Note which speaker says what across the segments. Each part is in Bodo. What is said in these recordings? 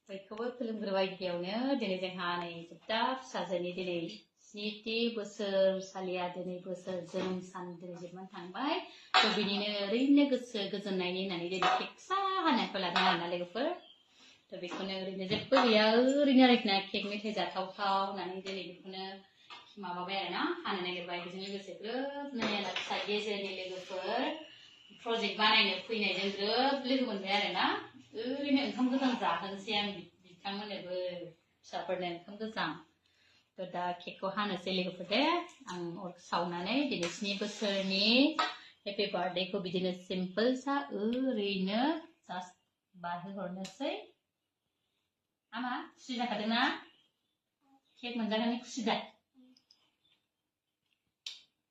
Speaker 1: बयखौबो खुलुमग्रोबाय गिबियावनो दिनै जोंहा नै जोबथा फिसाजोनि दिनै 7 बोसोरसालिया दिनै बोसोर जोनोम सान दिनै जोबनानै थांबाय थ' बिनिनो ओरैनो गोसो गोजोननायनि होननानै दिनै केक फिसा हानायखौ लादों आरोना लोगोफोर थ' बेखौनो ओरैनो जेबो गैया ओरैनो आरोखि ना केक मेथाइ जाथावथाव होननानै दिनै बेखौनो माबाबाय आरोना हानो नागिरबाय बेजों लोगोसे ग्रोब नायना फिसा गेजेरनि लोगोफोर प्रजेक्ट बानायनो फैनायजों ग्रोब लोगो मोनबाय आरोना ओरैनो ओंखाम गोजां जाहोनोसै आं बिथांमोननोबो फिसाफोरनो ओंखाम गोजां थ' दा केकखौ हानोसै लोगोफोर दे आं अर सावनानै दिनै 7 बोसोरनि हेपि बार्थडेखौ बिदिनो सिम्पोल सा ओरैनो जास्ट बारहोहरनोसै आमा खुसि जाखादोंना केक मोनजानानै खुसि दा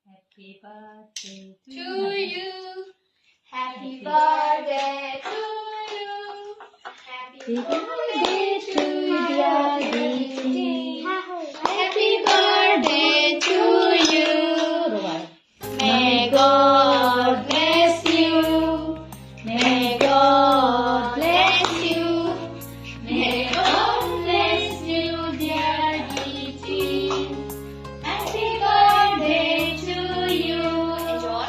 Speaker 1: Happy birthday to you. Happy birthday to you. Happy birthday to you. Happy birthday to you. May God bless you. May God bless you. May God bless you, dear Gigi. Happy birthday to you. Enjoy.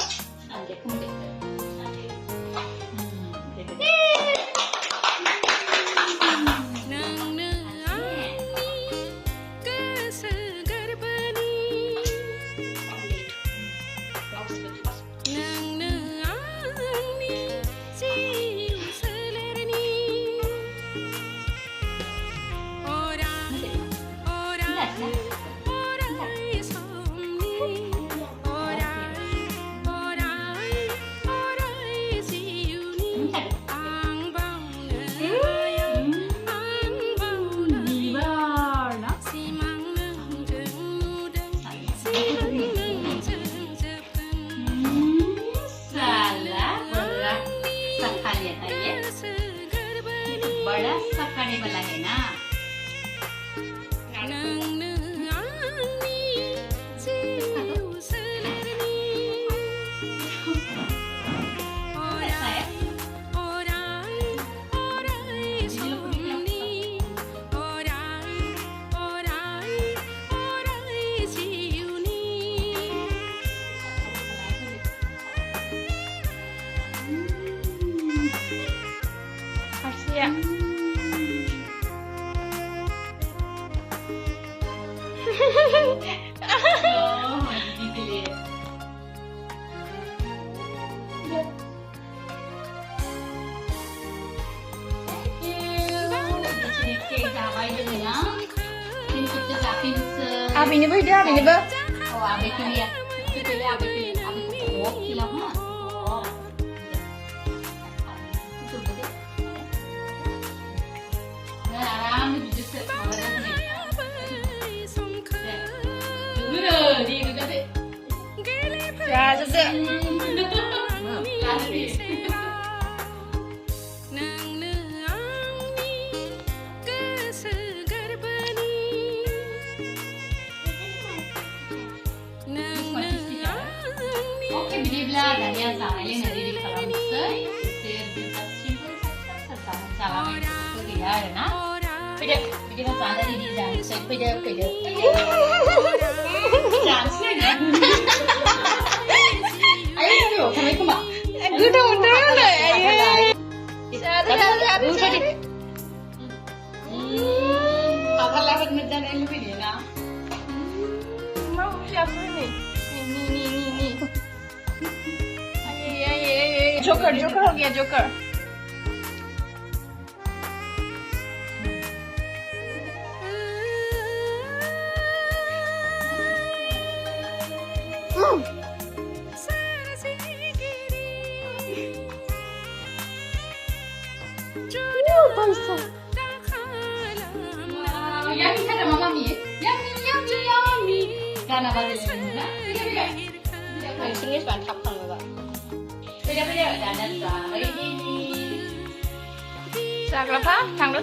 Speaker 1: बड़ा सा खाने वाला है ना Abinnya ber dia, abinnya ber. Oh, abis ini ya. Kita lihat abis ini, oh, kilau mana? Oh, itu betul. Nah, ini juga sama dengan ini. Udah, di juga deh. Ya, sudah. Kasih. Dan yang salahnya dari di kolam sisir simple serta salahnya itu dia na bây giờ con dari di dance bây giờ dance này ayo yuk kami kuma udah ayo satu apa lewat medan yang lebih dia na mau siapa nih joker हो गया joker Yummy ada mama mi yummy गाना बजाइले ना सिंगिस बान थाप खालामोबा फैदा दाना जाग्राफा थांदो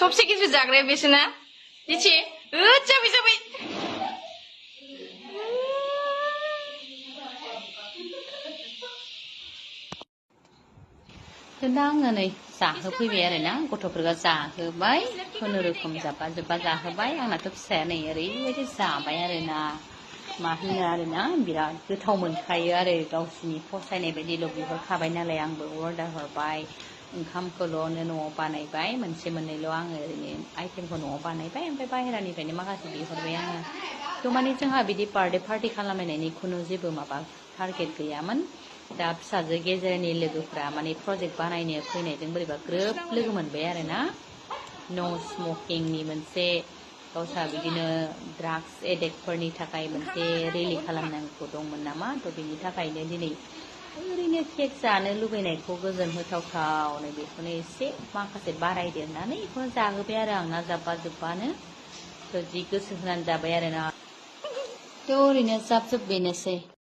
Speaker 1: सबसे गिदिर जाग्राया बेसोना दिथि जाबाय दा आङो नै जाहोफैबाय आरोना गथ'फोरखौ जाहोबाय खुनुरुखुम जोब्बा जाहोबाय आंनाथ' फिसाया नै ओरैबायदि जाबाय आरोना मा होनो आरोना बिराद गोथाव मोनखायो आरो गावसिनि फसायनाय बायदिल' बिहरखाबाय नालाय आंबो अर्डार हरबाय ओंखामखौल'नो न'आव बानायबाय मोनसे मोननैल' आङो ओरैनो आइटेमखौ न'आव बानायबाय ओमफ्राय बाहेरानिफ्रायनो माखासे बिहरबाय आङो थ' माने जोंहा बिदि बार्थडे पार्टि खालामलायनायनि खुनु जेबो माबा टारगेट गैयामोन दा फिसाजो गेजेरनि लोगोफ्रा माने प्रजेक्ट बानायनो फैनायजों बोरैबा ग्रोब लोगो मोनबाय आरोना न' स्मकिंनि मोनसे गावसा बिदिनो ड्राग्स एडिक्टफोरनि थाखाय मोनसे रेलि खालामनांगौ दंमोन नामा थ' बिनि थाखायनो दिनै ओरैनो केक जानो लुबैनायखौ गोजोन होथावथावनो बेखौनो एसे माखासे बारायदेरनानै बेखौनो जाहोबाय आरो आंना जोब्बानो थ' जि गोसो होनानै जाबाय आरोना थ' ओरैनो बेनोसै